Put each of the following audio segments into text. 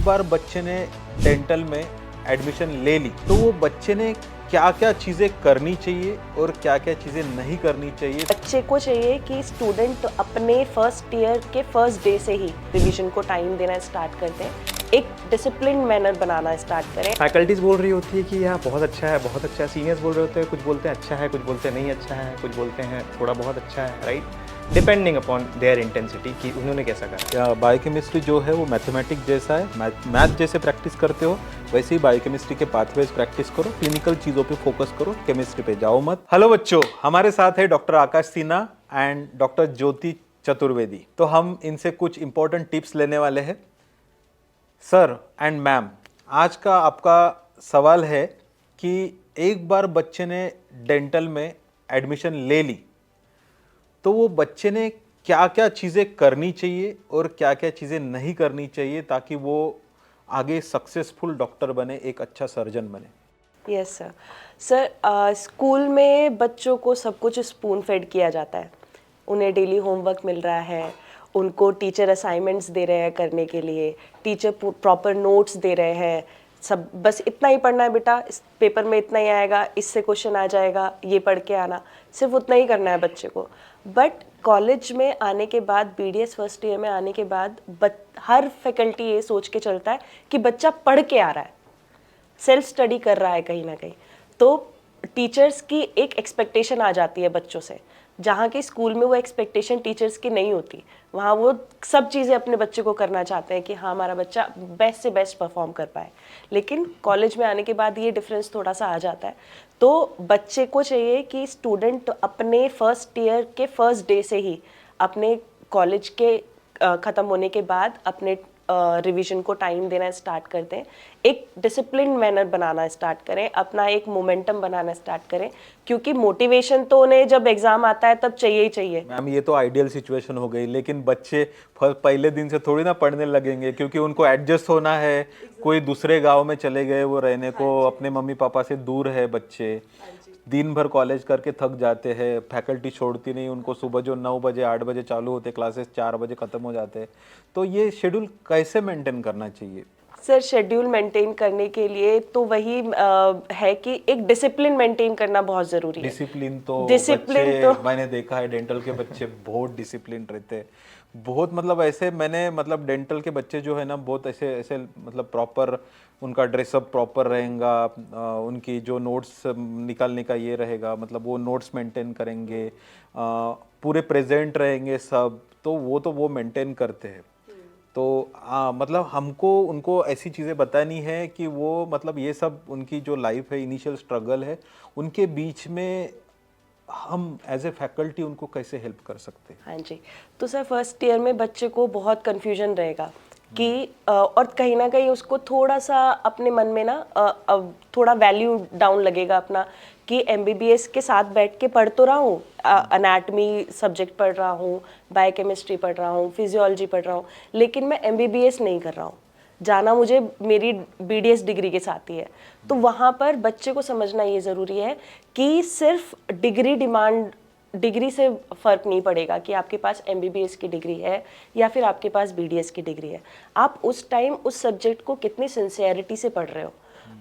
बार बच्चे ने डेंटल में एडमिशन ले ली तो वो बच्चे ने क्या क्या चीज़ें करनी चाहिए और क्या क्या चीज़ें नहीं करनी चाहिए। बच्चे को चाहिए कि स्टूडेंट अपने फर्स्ट ईयर के फर्स्ट डे से ही रिवीजन को टाइम देना स्टार्ट कर दें, एक डिसिप्लिन मैनर बनाना स्टार्ट करें। फैकल्टीज़ बोल रही होती है कि यहाँ बहुत अच्छा है, बहुत अच्छा है। सीनियर्स बोल रहे होते हैं, कुछ बोलते हैं अच्छा है, कुछ बोलते हैं नहीं अच्छा है, कुछ बोलते हैं थोड़ा बहुत अच्छा है, right, depending upon their intensity कि उन्होंने कैसा करा। बायोकेमिस्ट्री जो है वो मैथमेटिक्स जैसा है, मैथ जैसे प्रैक्टिस करते हो वैसे ही बायोकेमिस्ट्री के पाथवेज प्रैक्टिस करो, क्लिनिकल चीज़ों पे फोकस करो, केमिस्ट्री पे जाओ मत। हेलो बच्चों, हमारे साथ है doctor Akash Sinha and doctor Jyoti Chaturvedi. तो हम इनसे कुछ इंपॉर्टेंट टिप्स लेने वाले हैं। सर एंड मैम, आज का आपका सवाल है कि एक बार बच्चे ने डेंटल में एडमिशन ले ली तो वो बच्चे ने क्या क्या चीज़ें करनी चाहिए और क्या क्या चीज़ें नहीं करनी चाहिए ताकि वो आगे सक्सेसफुल डॉक्टर बने, एक अच्छा सर्जन बने। Yes sir. सर स्कूल में बच्चों को सब कुछ स्पून फेड किया जाता है। उन्हें डेली होमवर्क मिल रहा है, उनको टीचर असाइनमेंट्स दे रहे हैं करने के लिए, टीचर प्रॉपर नोट्स दे रहे हैं। सब बस इतना ही पढ़ना है बेटा, इस पेपर में इतना ही आएगा, इससे क्वेश्चन आ जाएगा, ये पढ़ के आना, सिर्फ उतना ही करना है बच्चे को। बट कॉलेज में आने के बाद, बीडीएस फर्स्ट ईयर में आने के बाद हर फैकल्टी ये सोच के चलता है कि बच्चा पढ़ के आ रहा है, सेल्फ स्टडी कर रहा है कहीं ना कहीं। तो टीचर्स की एक एक्सपेक्टेशन आ जाती है बच्चों से, जहाँ की स्कूल में वो एक्सपेक्टेशन टीचर्स की नहीं होती। वहाँ वो सब चीज़ें अपने बच्चे को करना चाहते हैं कि हाँ हमारा बच्चा बेस्ट से बेस्ट परफॉर्म कर पाए। लेकिन कॉलेज में आने के बाद ये डिफरेंस थोड़ा सा आ जाता है। तो बच्चे को चाहिए कि स्टूडेंट अपने फर्स्ट ईयर के फर्स्ट डे से ही, अपने कॉलेज के ख़त्म होने के बाद अपने रिवीजन को टाइम देना स्टार्ट कर दें, एक डिसिप्लिन मैनर बनाना स्टार्ट करें, अपना एक मोमेंटम बनाना स्टार्ट करें। क्योंकि मोटिवेशन तो उन्हें जब एग्जाम आता है तब चाहिए ही चाहिए। मैम ये तो आइडियल सिचुएशन हो गई, लेकिन बच्चे पहले दिन से थोड़ी ना पढ़ने लगेंगे क्योंकि उनको एडजस्ट होना है। कोई दूसरे गांव में चले गए वो रहने को, अपने मम्मी पापा से दूर है बच्चे, दिन भर कॉलेज करके थक जाते हैं, फैकल्टी छोड़ती नहीं उनको। सुबह जो 9 बजे 8 बजे चालू होते क्लासेस, 4 बजे ख़त्म हो जाते हैं। तो ये शेड्यूल कैसे मेंटेन करना चाहिए? सर शेड्यूल मेंटेन करने के लिए तो वही है कि एक डिसिप्लिन मेंटेन करना बहुत ज़रूरी है। डिसिप्लिन तो डिसिप्लिन बच्चे तो मैंने देखा है, डेंटल के बच्चे बहुत डिसिप्लिन रहते हैं। बहुत मतलब ऐसे मैंने मतलब डेंटल के बच्चे जो है ना बहुत ऐसे ऐसे मतलब प्रॉपर उनका ड्रेसअप प्रॉपर रहेगा, उनकी जो नोट्स निकालने का ये रहेगा, मतलब वो नोट्स मेंटेन करेंगे, पूरे प्रेजेंट रहेंगे सब। तो वो मेंटेन करते हैं। तो मतलब हमको उनको ऐसी चीज़ें बतानी है कि वो मतलब ये सब उनकी जो लाइफ है, इनिशियल स्ट्रगल है, उनके बीच में हम एज ए फैकल्टी उनको कैसे हेल्प कर सकते हैं। हाँ जी। तो सर फर्स्ट ईयर में बच्चे को बहुत कन्फ्यूजन रहेगा कि और कहीं ना कहीं उसको थोड़ा सा अपने मन में ना थोड़ा वैल्यू डाउन लगेगा अपना, कि एमबीबीएस के साथ बैठ के पढ़ तो रहा हूँ, अनाटमी सब्जेक्ट पढ़ रहा हूँ, बायोकेमिस्ट्री पढ़ रहा हूँ, फिजियोलॉजी पढ़ रहा हूँ, लेकिन मैं एमबीबीएस नहीं कर रहा हूँ, जाना मुझे मेरी बीडीएस डिग्री के साथ ही है। तो वहाँ पर बच्चे को समझना ये ज़रूरी है कि सिर्फ डिग्री से फ़र्क नहीं पड़ेगा कि आपके पास एमबीबीएस की डिग्री है या फिर आपके पास बीडीएस की डिग्री है। आप उस टाइम उस सब्जेक्ट को कितनी सिंसियरिटी से पढ़ रहे हो,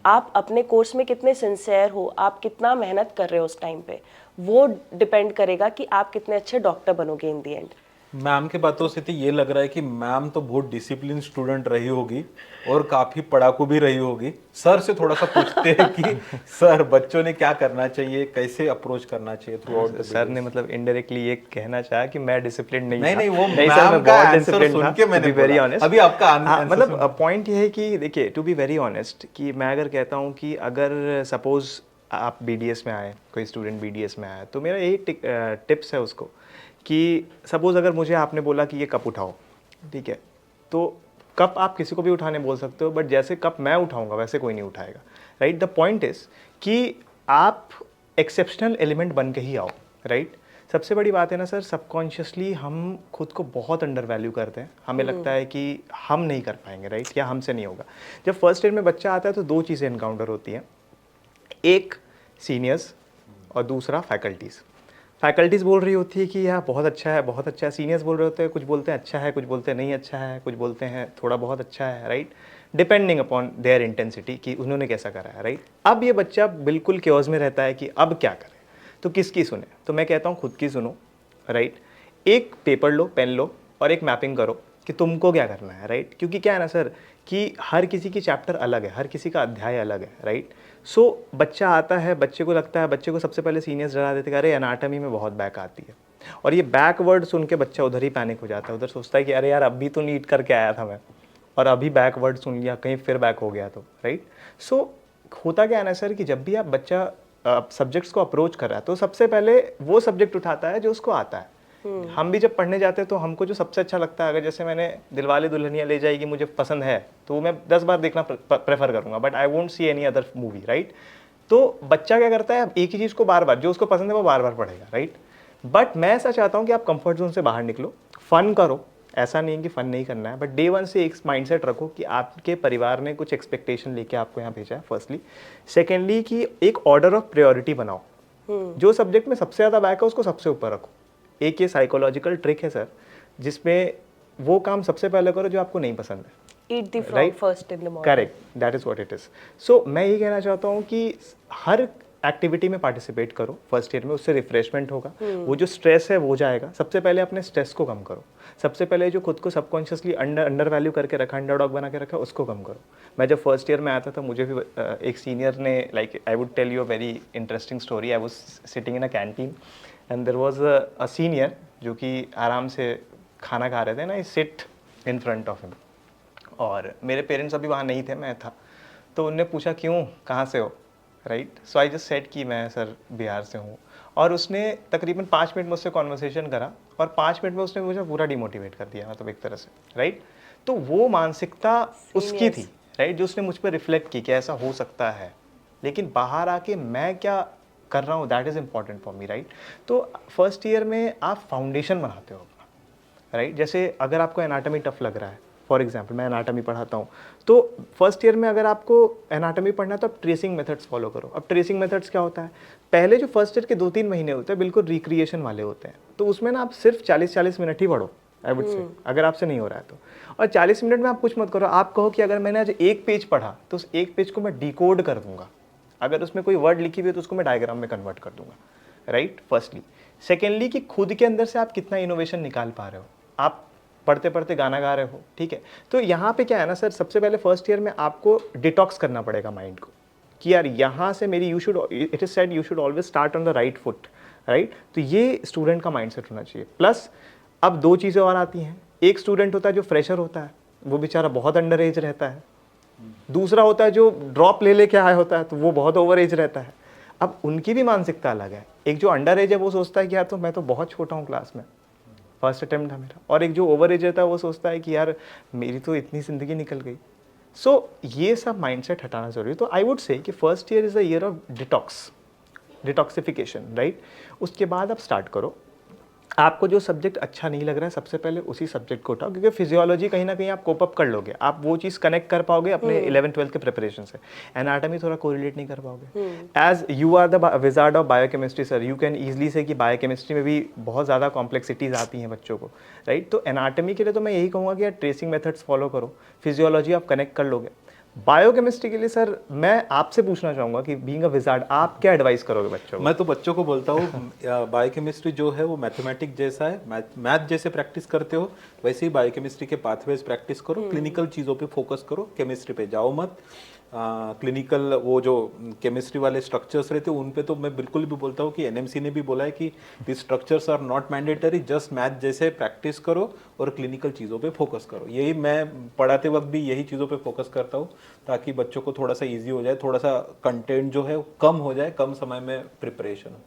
आप अपने कोर्स में कितने सिंसियर हो, आप कितना मेहनत कर रहे हो उस टाइम पे, वो डिपेंड करेगा कि आप कितने अच्छे डॉक्टर बनोगे इन दी एंड। मैम के बातों से तो ये लग रहा है कि मैम तो बहुत डिसिप्लिन स्टूडेंट रही होगी और काफ़ी पढ़ाकू भी रही होगी। सर से थोड़ा सा पूछते हैं कि सर बच्चों ने क्या करना चाहिए, कैसे अप्रोच करना चाहिए थ्रू आउट द सर ने मतलब इनडायरेक्टली ये कहना चाहा कि मैं डिसिप्लिन नहीं था। नहीं वो नहीं सर, मैं मैम का बहुत आंसर डिसिप्लिन सुन था, के मैंने वेरी बोला। ऑनेस्ट। अभी आपका हाँ, आंसर मतलब पॉइंट ये है कि देखिए, टू बी वेरी ऑनेस्ट, कि मैं अगर कहता हूँ कि अगर सपोज आप बीडीएस में आए, कोई स्टूडेंट बीडीएस में आया, तो मेरा यही टिप्स है उसको कि सपोज अगर मुझे आपने बोला कि ये कप उठाओ, ठीक है, तो कप आप किसी को भी उठाने बोल सकते हो, बट जैसे कप मैं उठाऊंगा वैसे कोई नहीं उठाएगा, राइट। द पॉइंट इज कि आप एक्सेप्शनल एलिमेंट बन के ही आओ, राइट। सबसे बड़ी बात है ना सर, सबकॉन्शियसली हम खुद को बहुत अंडर वैल्यू करते हैं। हमें लगता है कि हम नहीं कर पाएंगे, राइट, या हमसे नहीं होगा। जब फर्स्ट ईयर में बच्चा आता है तो दो चीज़ें इनकाउंटर होती हैं, एक सीनियर्स और दूसरा फैकल्टीज़। फैकल्टीज़ बोल रही होती है कि यार बहुत अच्छा है, बहुत अच्छा है, सीनियर्स बोल रहे होते हैं, कुछ बोलते हैं अच्छा है, कुछ बोलते हैं नहीं अच्छा है, कुछ बोलते हैं थोड़ा बहुत अच्छा है, right, depending upon their intensity कि उन्होंने कैसा करा है, राइट। अब ये बच्चा बिल्कुल क्योज में रहता है कि अब क्या करे, तो किसकी सुने, तो मैं कहता हूँ खुद की सुनो, राइट। एक पेपर लो, पेन लो और एक मैपिंग करो कि तुमको क्या करना है, राइट। क्योंकि क्या है ना सर कि हर किसी की चैप्टर अलग है, हर किसी का अध्याय अलग है, राइट। सो बच्चा आता है, बच्चे को लगता है, बच्चे को सबसे पहले सीनियर्स डरा देते हैं, अरे एनाटॉमी में बहुत बैक आती है, और ये बैकवर्ड सुन के बच्चा उधर ही पैनिक हो जाता है, उधर सोचता है कि अरे यार अभी तो नीट करके आया था मैं, और अभी बैकवर्ड सुन लिया, कहीं फिर बैक हो गया तो, राइट। सो होता क्या है ना सर कि जब भी आप बच्चा सब्जेक्ट्स को अप्रोच कर रहा है तो सबसे पहले वो सब्जेक्ट उठाता है जो उसको आता है। हम भी जब पढ़ने जाते हैं तो हमको जो सबसे अच्छा लगता है, अगर जैसे मैंने दिलवाले दुल्हनिया ले जाएगी मुझे पसंद है तो वो मैं 10 बार देखना प्रेफर करूंगा, but I won't see any other movie, right. तो बच्चा क्या करता है, एक ही चीज़ को बार बार, जो उसको पसंद है वो बार बार पढ़ेगा, राइट। बट मैं ऐसा चाहता हूँ कि आप कंफर्ट जोन से बाहर निकलो, फन करो, ऐसा नहीं है कि फन नहीं करना है, बट डे वन से एक माइंडसेट रखो कि आपके परिवार ने कुछ एक्सपेक्टेशन लेके आपको यहाँ भेजा है, फर्स्टली। सेकेंडली कि एक ऑर्डर ऑफ प्रायोरिटी बनाओ, जो सब्जेक्ट में सबसे ज़्यादा बैक है उसको सबसे ऊपर रखो। एक ये साइकोलॉजिकल ट्रिक है सर, जिसमें वो काम सबसे पहले करो जो आपको नहीं पसंद है। Eat the frog first in the morning. Correct, that is what it is. So मैं ये कहना चाहता हूँ कि हर एक्टिविटी में पार्टिसिपेट करो फर्स्ट ईयर में, उससे रिफ्रेशमेंट होगा, वो जो स्ट्रेस है वो जाएगा। सबसे पहले अपने स्ट्रेस को कम करो, सबसे पहले जो खुद को सबकॉन्शियसली अंडर वैल्यू करके रखा, अंडरडॉग बना के रखा, उसको कम करो। मैं जब फर्स्ट ईयर में आता था मुझे भी एक सीनियर ने, like I would tell you a very interesting story. I was sitting in a canteen and there was a senior जो कि आराम से खाना खा रहे थे ना, I sit in front of him, और मेरे पेरेंट्स अभी वहाँ नहीं थे, मैं था। तो उनने पूछा क्यों, कहाँ से हो, right. So I just said कि मैं सर बिहार से हूँ, और उसने तकरीबन 5 मिनट मुझसे कॉन्वर्सेशन करा, और 5 मिनट में उसने मुझे पूरा डिमोटिवेट कर दिया, मतलब एक तरह से, राइट। तो वो मानसिकता उसकी थी, राइट, जो उसने मुझ पर रिफ्लेक्ट की कि ऐसा हो सकता है, लेकिन बाहर आके मैं क्या कर रहा हूँ, that is important for me, right. तो फर्स्ट ईयर में आप फाउंडेशन बनाते हो अपना, राइट। जैसे अगर आपको एनाटॉमी टफ लग रहा है, फॉर एग्जाम्पल मैं एनाटॉमी पढ़ाता हूँ, तो फर्स्ट ईयर में अगर आपको एनाटॉमी पढ़ना है तो आप ट्रेसिंग मेथड्स फॉलो करो। अब ट्रेसिंग मेथड्स क्या होता है, पहले जो फर्स्ट ईयर के 2-3 महीने होते हैं बिल्कुल रिक्रिएशन वाले होते हैं, तो उसमें ना आप सिर्फ 40-40 मिनट ही पढ़ो, आई वुड से, अगर आपसे नहीं हो रहा है तो। और 40 मिनट में आप कुछ मत करो, आप कहो कि अगर मैंने आज एक पेज पढ़ा तो उस एक पेज को मैं डिकोड कर दूंगा, अगर उसमें कोई वर्ड लिखी हुई है तो उसको मैं डायग्राम में कन्वर्ट कर दूंगा, राइट, फर्स्टली। सेकेंडली कि खुद के अंदर से आप कितना इनोवेशन निकाल पा रहे हो, आप पढ़ते पढ़ते गाना गा रहे हो, ठीक है। तो यहाँ पे क्या है ना सर, सबसे पहले फर्स्ट ईयर में आपको डिटॉक्स करना पड़ेगा माइंड को, कि यार यहाँ से मेरी it is said you should always start on the right foot, right. तो ये स्टूडेंट का माइंडसेट होना चाहिए। प्लस अब 2 चीज़ें और आती हैं, एक स्टूडेंट होता है जो फ्रेशर होता है, वो बेचारा बहुत अंडर एज रहता है, दूसरा होता है जो ड्रॉप ले लेके आया होता है तो वो बहुत ओवर एज रहता है। अब उनकी भी मानसिकता अलग है, एक जो अंडर एज है वो सोचता है कि यार तो मैं तो बहुत छोटा हूँ क्लास में, फर्स्ट अटेम्प्ट था मेरा, और एक जो ओवर एज रहता है वो सोचता है कि यार मेरी तो इतनी ज़िंदगी निकल गई। सो ये सब माइंडसेट हटाना जरूरी है। तो आई वुड से कि first year is a year of detoxification, right. उसके बाद आप स्टार्ट करो, आपको जो सब्जेक्ट अच्छा नहीं लग रहा है सबसे पहले उसी सब्जेक्ट को उठाओ, क्योंकि फिजियोलॉजी कहीं ना कहीं आप कोप अप कर लोगे, आप वो चीज़ कनेक्ट कर पाओगे अपने 11th-12th के प्रिपरेशन से। एनाटॉमी थोड़ा कोरिलेट नहीं कर पाओगे, as you are the wizard of biochemistry sir, you can easily say कि बायोकेमिस्ट्री में भी बहुत ज़्यादा कॉम्प्लेक्सिटीज़ आती हैं बच्चों को, राइट। तो एनाटॉमी के लिए तो मैं यही कहूँगा कि यार ट्रेसिंग मेथड्स फॉलो करो, फिजियोलॉजी आप कनेक्ट कर लोगे। बायोकेमिस्ट्री के लिए सर मैं आपसे पूछना चाहूँगा कि बीइंग अ विजार्ड आप क्या एडवाइस करोगे बच्चों को? मैं तो बच्चों को बोलता हूँ बायोकेमिस्ट्री जो है वो मैथमेटिक्स जैसा है, मैथ जैसे प्रैक्टिस करते हो वैसे ही बायोकेमिस्ट्री के पाथवेज प्रैक्टिस करो, क्लिनिकल चीज़ों पे फोकस करो, केमिस्ट्री पे जाओ मत। क्लिनिकल वो जो केमिस्ट्री वाले स्ट्रक्चर्स रहते हैं उन पे तो मैं बिल्कुल भी बोलता हूँ कि एनएमसी ने भी बोला है कि this structures are not mandatory, just math जैसे प्रैक्टिस करो और क्लिनिकल चीज़ों पे फोकस करो। यही मैं पढ़ाते वक्त भी यही चीज़ों पे फोकस करता हूँ ताकि बच्चों को थोड़ा सा ईजी हो जाए, थोड़ा सा कंटेंट जो है वो कम हो जाए, कम समय में प्रिपरेशन हो।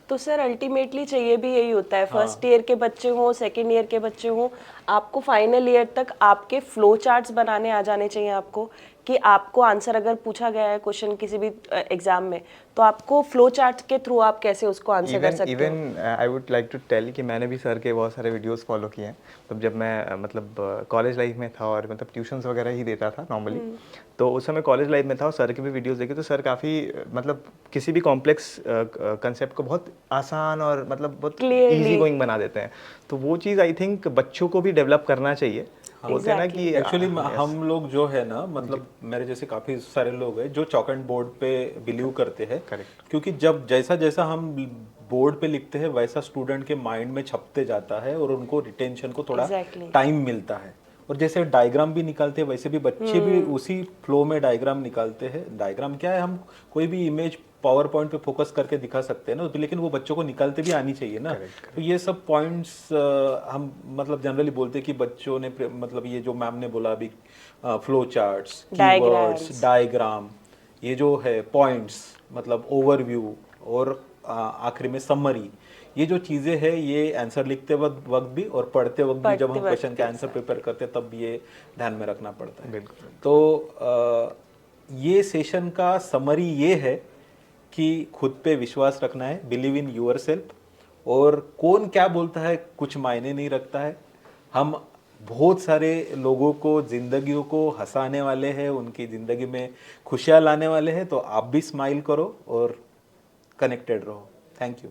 तो सर अल्टीमेटली चाहिए भी यही होता है, फर्स्ट ईयर के बच्चे हों, सेकेंड ईयर के बच्चे हों, आपको फाइनल ईयर तक आपके फ्लो चार्ट्स बनाने आ जाने चाहिए आपको कि आपको आंसर अगर पूछा गया है क्वेश्चन किसी भी एग्जाम में, तो आपको फ्लो चार्ट के थ्रू आप कैसे उसको आंसर कर सकते हो। Even I would like to tell कि मैंने भी सर के बहुत सारे वीडियोस फॉलो किए हैं। तो जब मैं मतलब कॉलेज लाइफ में था और मतलब ट्यूशन्स वगैरह ही देता था नॉर्मली, तो उस समय कॉलेज लाइफ में था और सर के भी वीडियोस देखे, तो सर काफ़ी मतलब किसी भी कॉम्प्लेक्स कंसेप्ट को बहुत आसान और मतलब बहुत Clearly. ईजी गोइंग बना देते हैं। तो वो चीज़ आई थिंक बच्चों को भी डेवलप करना चाहिए। बोलते हैं ना कि एक्चुअली yes. हम लोग जो है ना, मतलब मेरे जैसे काफी सारे लोग हैं जो चॉक एंड बोर्ड पे बिलीव करते हैं। Correct. क्योंकि जब जैसा जैसा हम बोर्ड पे लिखते हैं वैसा स्टूडेंट के माइंड में छपते जाता है और उनको रिटेंशन को थोड़ा Exactly. टाइम मिलता है। और जैसे डायग्राम भी निकालते हैं वैसे भी बच्चे भी उसी फ्लो में डायग्राम निकालते हैं। डायग्राम क्या है, हम कोई भी इमेज पावर पॉइंट पे फोकस करके दिखा सकते हैं ना, तो लेकिन वो बच्चों को निकालते भी आनी चाहिए ना। तो ये सब पॉइंट्स हम मतलब जनरली बोलते हैं कि बच्चों ने मतलब ये जो मैम ने बोला अभी, फ्लो चार्ट्स, कीवर्ड्स, डायग्राम, ये जो है पॉइंट्स मतलब ओवरव्यू और आखिरी में समरी, ये जो चीज़ें हैं ये आंसर लिखते वक्त भी और पढ़ते वक्त भी जब हम क्वेश्चन का आंसर प्रिपेयर करते हैं तब ये ध्यान में रखना पड़ता है। बिल्कुल। तो ये सेशन का समरी ये है कि खुद पे विश्वास रखना है, बिलीव इन यूर सेल्फ, और कौन क्या बोलता है कुछ मायने नहीं रखता है। हम बहुत सारे लोगों को, जिंदगियों को हंसाने वाले हैं, उनकी ज़िंदगी में खुशियाँ लाने वाले हैं। तो आप भी स्माइल करो और कनेक्टेड रहो। Thank you.